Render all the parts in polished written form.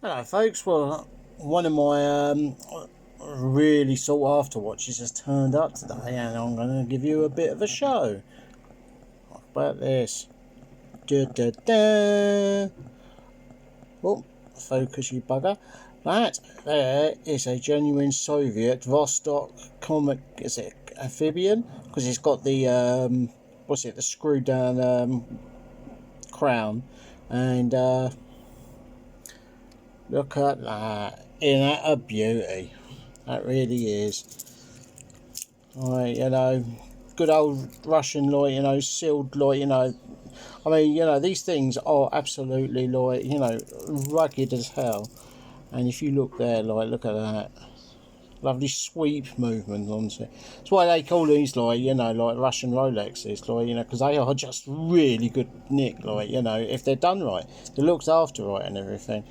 Hello folks, well one of my really sought after watches has turned up today and I'm going to give you a bit of a show. What about this? Da, da, da. Oh, focus you bugger. That there is a genuine Soviet Vostok comic, is it amphibian? Because it's got the, the screw down crown and look at that. Isn't that a beauty? That really is. Right, good old Russian, sealed, I mean, these things are absolutely, rugged as hell. And if you look there, look at that. Lovely sweep movement onto it. That's why they call these, Russian Rolexes, because they are just really good nick, if they're done right. They're looked after right and everything.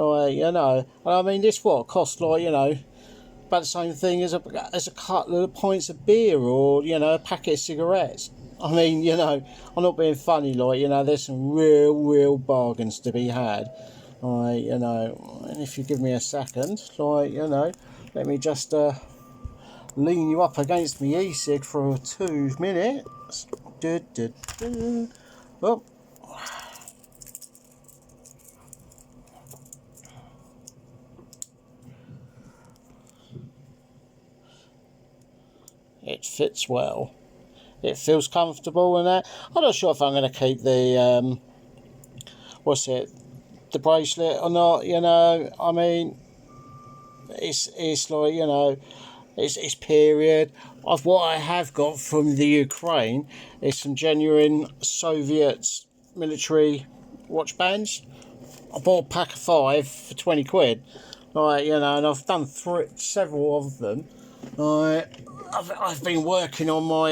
And I mean, this cost, about the same thing as a couple of pints of beer or, a packet of cigarettes. I mean, I'm not being funny, there's some real bargains to be had. And if you give me a second, let me just lean you up against me e-cig for 2 minutes. Well, it fits well. It feels comfortable and that. I'm not sure if I'm going to keep the the bracelet or not. I mean, it's it's period. What I have got from the Ukraine is some genuine Soviet military watch bands. I bought a pack of 5 for 20 quid. And I've done several of them. I've been working on my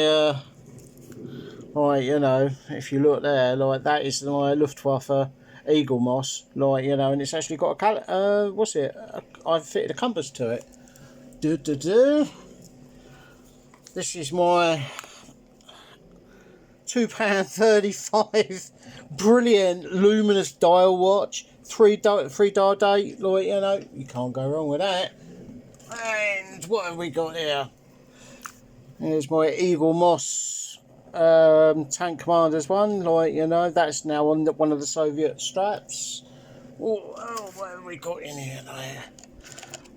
if you look there, that is my Luftwaffe Eagle Moss, and it's actually got a I've fitted a compass to it. This is my £2.35 brilliant luminous dial watch, 3-dial date, you can't go wrong with that. And what have we got here? Here's my Eagle Moss Tank Commander's one, that's now on one of the Soviet straps. What have we got in here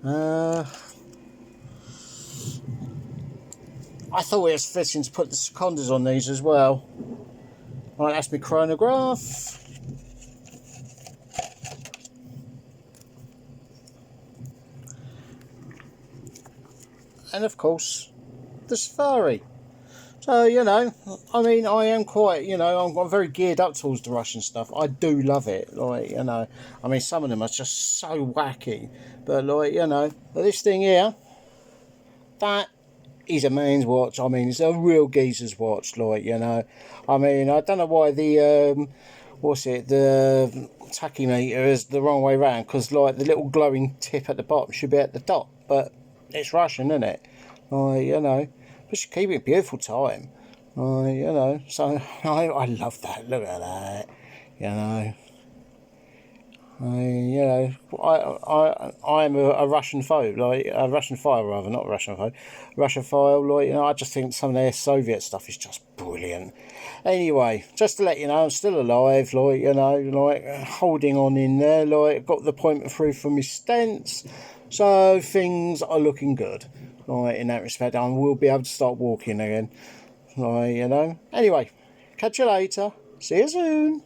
now? I thought it was fitting to put the seconders on these as well. Right, that's my chronograph. And of course, the Safari. So, I mean, I am quite, I'm very geared up towards the Russian stuff. I do love it, I mean, some of them are just so wacky. But, but this thing here, that is a man's watch. I mean, it's a real geezer's watch, I mean, I don't know why the, the tachymeter is the wrong way round, because, the little glowing tip at the bottom should be at the top, but it's Russian, isn't it? But should keep it beautiful time. So I love that. Look at that. I am a Russian foe, a Russian file rather, not a Russian foe. Russian file, I just think some of their Soviet stuff is just brilliant. Anyway, just to let you know, I'm still alive, holding on in there, got the appointment through for my stents, so things are looking good. In that respect, I will be able to start walking again. Anyway, catch you later. See you soon.